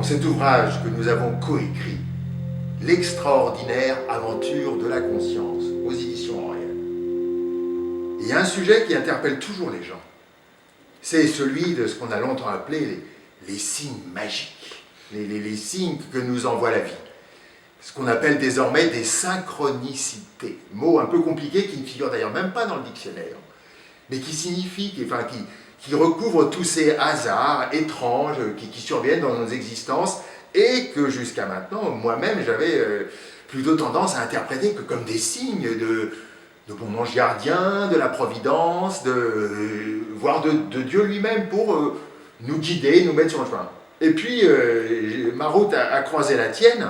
cet ouvrage que nous avons coécrit, L'extraordinaire aventure de la conscience, aux éditions Henriette. Il y a un sujet qui interpelle toujours les gens. C'est celui de ce qu'on a longtemps appelé les signes magiques, les signes que nous envoie la vie. Ce qu'on appelle désormais des synchronicités. Mot un peu compliqué qui ne figure d'ailleurs même pas dans le dictionnaire, mais qui signifie, qui recouvre tous ces hasards étranges qui surviennent dans nos existences et que jusqu'à maintenant, moi-même, j'avais plutôt tendance à interpréter que comme des signes de mon ange gardien, de la providence, voire de Dieu lui-même pour nous guider, nous mettre sur le chemin. Et puis, ma route a croisé la tienne,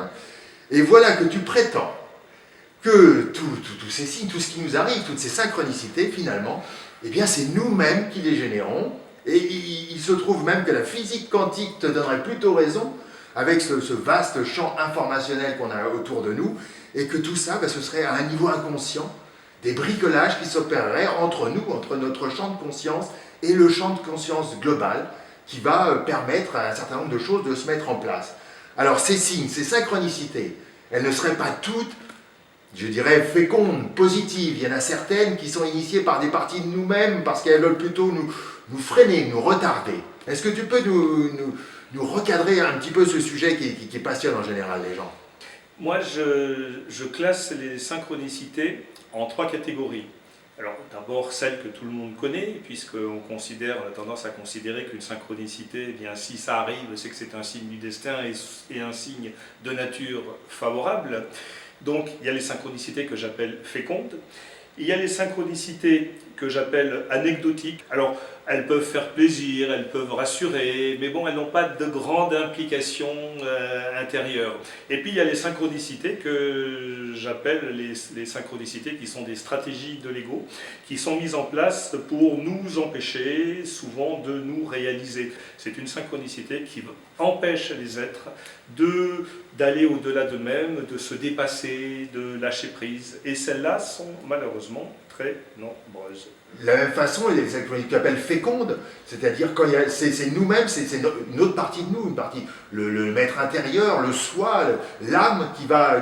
et voilà que tu prétends que tous ces signes, tout ce qui nous arrive, toutes ces synchronicités, finalement, eh bien, c'est nous-mêmes qui les générons, et il se trouve même que la physique quantique te donnerait plutôt raison, avec ce vaste champ informationnel qu'on a autour de nous, et que tout ça, ce serait à un niveau inconscient, des bricolages qui s'opéreraient entre nous, entre notre champ de conscience et le champ de conscience global, qui va permettre à un certain nombre de choses de se mettre en place. Alors ces signes, ces synchronicités, elles ne seraient pas toutes, je dirais, fécondes, positives. Il y en a certaines qui sont initiées par des parties de nous-mêmes, parce qu'elles veulent plutôt nous freiner, nous retarder. Est-ce que tu peux nous recadrer un petit peu ce sujet qui passionne en général les gens? Moi, je classe les synchronicités en 3 catégories. Alors, d'abord, celle que tout le monde connaît, puisqu'on a tendance à considérer qu'une synchronicité, eh bien, si ça arrive, c'est que c'est un signe du destin et un signe de nature favorable. Donc, il y a les synchronicités que j'appelle fécondes. Il y a les synchronicités que j'appelle anecdotiques. Alors, elles peuvent faire plaisir, elles peuvent rassurer, mais bon, elles n'ont pas de grande implication intérieure. Et puis, il y a les synchronicités que j'appelle les synchronicités qui sont des stratégies de l'ego, qui sont mises en place pour nous empêcher souvent de nous réaliser. C'est une synchronicité qui empêche les êtres d'aller au-delà d'eux-mêmes, de se dépasser, de lâcher prise. Et celles-là sont malheureusement très nombreuses. De la même façon, il y a des synchronicités qu'on appelle fécondes, c'est-à-dire quand c'est nous-mêmes, c'est une autre partie de nous, une partie, le maître intérieur, le soi, l'âme qui va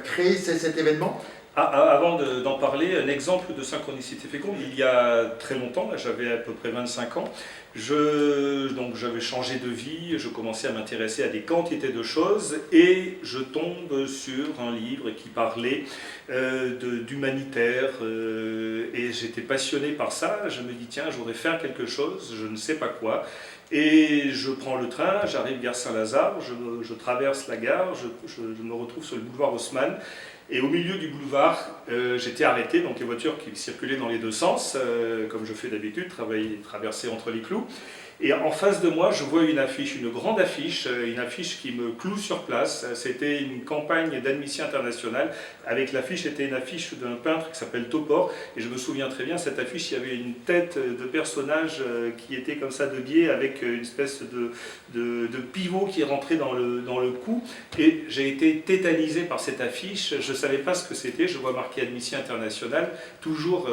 créer cet événement. Avant d'en parler, un exemple de synchronicité féconde, il y a très longtemps, j'avais à peu près 25 ans, donc j'avais changé de vie, je commençais à m'intéresser à des quantités de choses et je tombe sur un livre qui parlait d'humanitaire et j'étais passionné par ça. Je me dis tiens, je voudrais faire quelque chose, je ne sais pas quoi. Et je prends le train, j'arrive gare Saint-Lazare, je traverse la gare, je me retrouve sur le boulevard Haussmann. Et au milieu du boulevard, j'étais arrêté, donc les voitures qui circulaient dans les deux sens, comme je fais d'habitude, traverser entre les clous. Et en face de moi, je vois une affiche, une grande affiche, une affiche qui me cloue sur place. C'était une campagne d'admission internationale. Avec l'affiche, c'était une affiche d'un peintre qui s'appelle Topor. Et je me souviens très bien, cette affiche, il y avait une tête de personnage qui était comme ça de biais, avec une espèce de pivot qui rentrait dans le cou. Et j'ai été tétanisé par cette affiche. Je ne savais pas ce que c'était. Je vois marqué admission internationale. Toujours,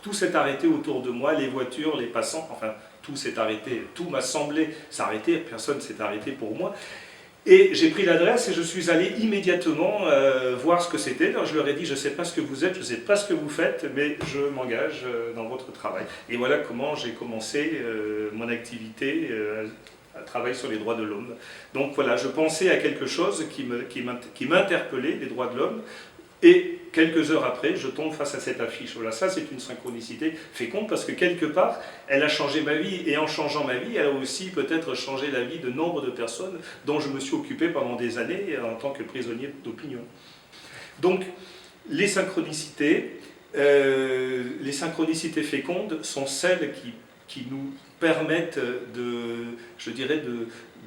tout s'est arrêté autour de moi, les voitures, les passants, enfin... Tout s'est arrêté, tout m'a semblé s'arrêter, personne ne s'est arrêté pour moi. Et j'ai pris l'adresse et je suis allé immédiatement voir ce que c'était. Alors je leur ai dit, je ne sais pas ce que vous êtes, je ne sais pas ce que vous faites, mais je m'engage dans votre travail. Et voilà comment j'ai commencé mon activité à travailler sur les droits de l'homme. Donc voilà, je pensais à quelque chose qui m'interpellait, les droits de l'homme. Et quelques heures après, je tombe face à cette affiche. Voilà, ça c'est une synchronicité féconde parce que quelque part, elle a changé ma vie. Et en changeant ma vie, elle a aussi peut-être changé la vie de nombre de personnes dont je me suis occupé pendant des années en tant que prisonnier d'opinion. Donc, les synchronicités fécondes sont celles qui nous permettent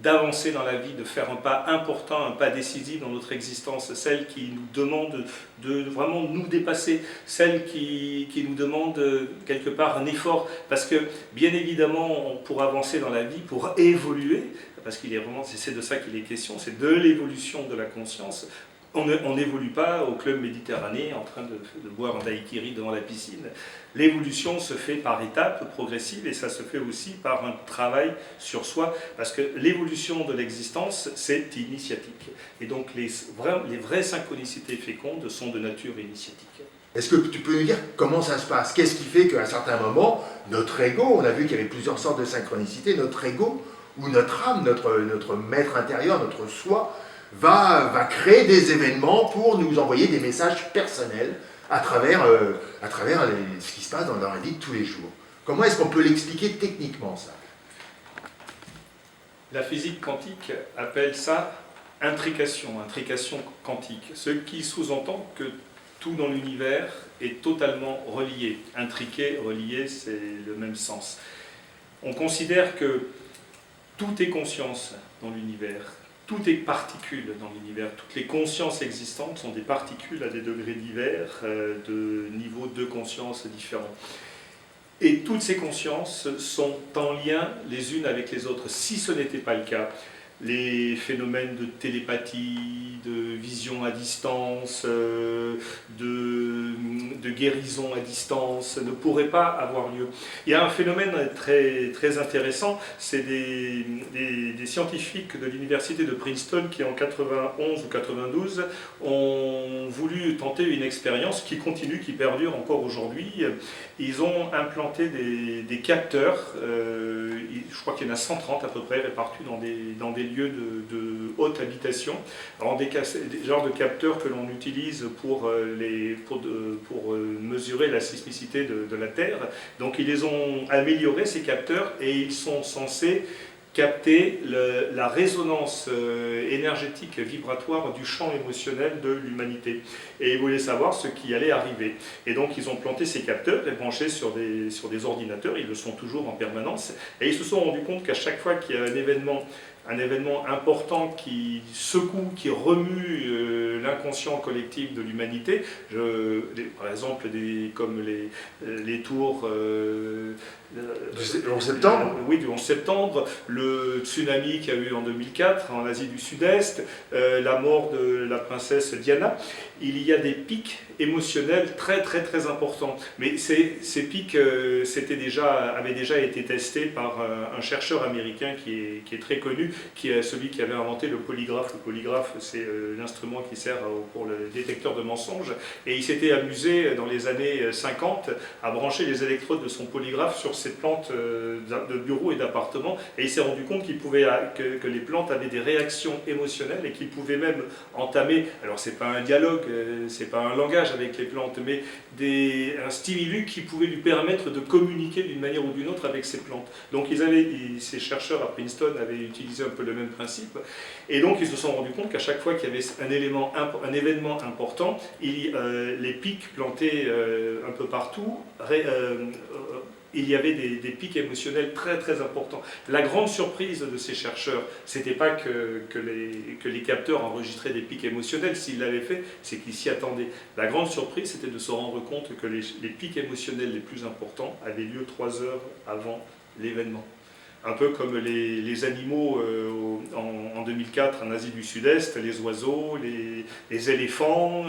d'avancer dans la vie, de faire un pas important, un pas décisif dans notre existence, celles qui nous demandent de vraiment nous dépasser, celles qui nous demandent quelque part un effort, parce que bien évidemment, pour avancer dans la vie, pour évoluer, parce c'est de ça qu'il est question, c'est de l'évolution de la conscience, On n'évolue pas au club méditerranéen en train de boire un daiquiri devant la piscine. L'évolution se fait par étapes progressives et ça se fait aussi par un travail sur soi, parce que l'évolution de l'existence, c'est initiatique. Et donc les vraies synchronicités fécondes sont de nature initiatique. Est-ce que tu peux nous dire comment ça se passe? Qu'est-ce qui fait qu'à un certain moment, notre ego, on a vu qu'il y avait plusieurs sortes de synchronicité, notre ego ou notre âme, notre maître intérieur, notre soi, va créer des événements pour nous envoyer des messages personnels à travers ce qui se passe dans la vie de tous les jours. Comment est-ce qu'on peut l'expliquer techniquement, ça? La physique quantique appelle ça intrication quantique, ce qui sous-entend que tout dans l'univers est totalement relié. Intriqué, relié, c'est le même sens. On considère que tout est conscience dans l'univers. Tout est particule dans l'univers. Toutes les consciences existantes sont des particules à des degrés divers, de niveaux de conscience différents. Et toutes ces consciences sont en lien les unes avec les autres. Si ce n'était pas le cas, les phénomènes de télépathie, de vision à distance, de guérison à distance ne pourraient pas avoir lieu. Il y a un phénomène très, très intéressant, c'est des scientifiques de l'université de Princeton qui en 91 ou 92 ont voulu tenter une expérience qui continue, qui perdure encore aujourd'hui. Ils ont implanté des capteurs, je crois qu'il y en a 130 à peu près répartis dans des lieux de haute habitation, des genres de capteurs que l'on utilise pour mesurer la sismicité de la Terre. Donc ils les ont améliorés, ces capteurs, et ils sont censés capter la résonance énergétique vibratoire du champ émotionnel de l'humanité. Et ils voulaient savoir ce qui allait arriver. Et donc ils ont planté ces capteurs et branchés sur des ordinateurs, ils le sont toujours en permanence, et ils se sont rendus compte qu'à chaque fois qu'il y a un événement important qui secoue, qui remue l'inconscient collectif de l'humanité, par exemple comme les tours du 11 septembre. Oui, du 11 septembre, le tsunami qu'il y a eu en 2004 en Asie du Sud-Est, la mort de la princesse Diana, il y a des pics émotionnels très très très importants. Mais ces pics avaient déjà été testés par un chercheur américain qui est très connu, qui est celui qui avait inventé le polygraphe. Le polygraphe, c'est l'instrument qui sert pour le détecteur de mensonges. Et il s'était amusé dans les années 50 à brancher les électrodes de son polygraphe sur ces plantes de bureaux et d'appartements. Et il s'est rendu compte que les plantes avaient des réactions émotionnelles et qu'il pouvait même entamer, alors c'est pas un dialogue, c'est pas un langage avec les plantes, mais un stimulus qui pouvait lui permettre de communiquer d'une manière ou d'une autre avec ces plantes. Donc ces chercheurs à Princeton avaient utilisé un peu le même principe, et donc ils se sont rendus compte qu'à chaque fois qu'il y avait un événement important, les pics plantés un peu partout, il y avait des pics émotionnels très très importants. La grande surprise de ces chercheurs, c'était pas que les capteurs enregistraient des pics émotionnels. S'ils l'avaient fait, c'est qu'ils s'y attendaient. La grande surprise, c'était de se rendre compte que les pics émotionnels les plus importants avaient lieu 3 heures avant l'événement. Un peu comme les animaux en 2004 en Asie du Sud-Est, les oiseaux, les éléphants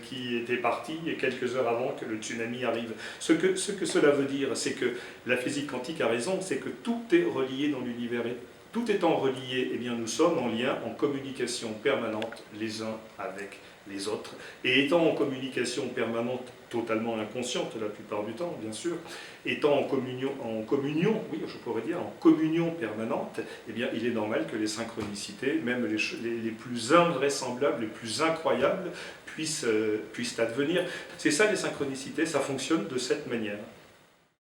qui étaient partis quelques heures avant que le tsunami arrive. Ce que cela veut dire, c'est que la physique quantique a raison, c'est que tout est relié dans l'univers. Et tout étant relié, eh bien, nous sommes en lien, en communication permanente les uns avec les autres. Et étant en communication permanente, totalement inconsciente la plupart du temps, bien sûr, étant en communion, oui, je pourrais dire, en communion permanente, eh bien, il est normal que les synchronicités, même les plus invraisemblables, les plus incroyables, puissent advenir. C'est ça les synchronicités, ça fonctionne de cette manière.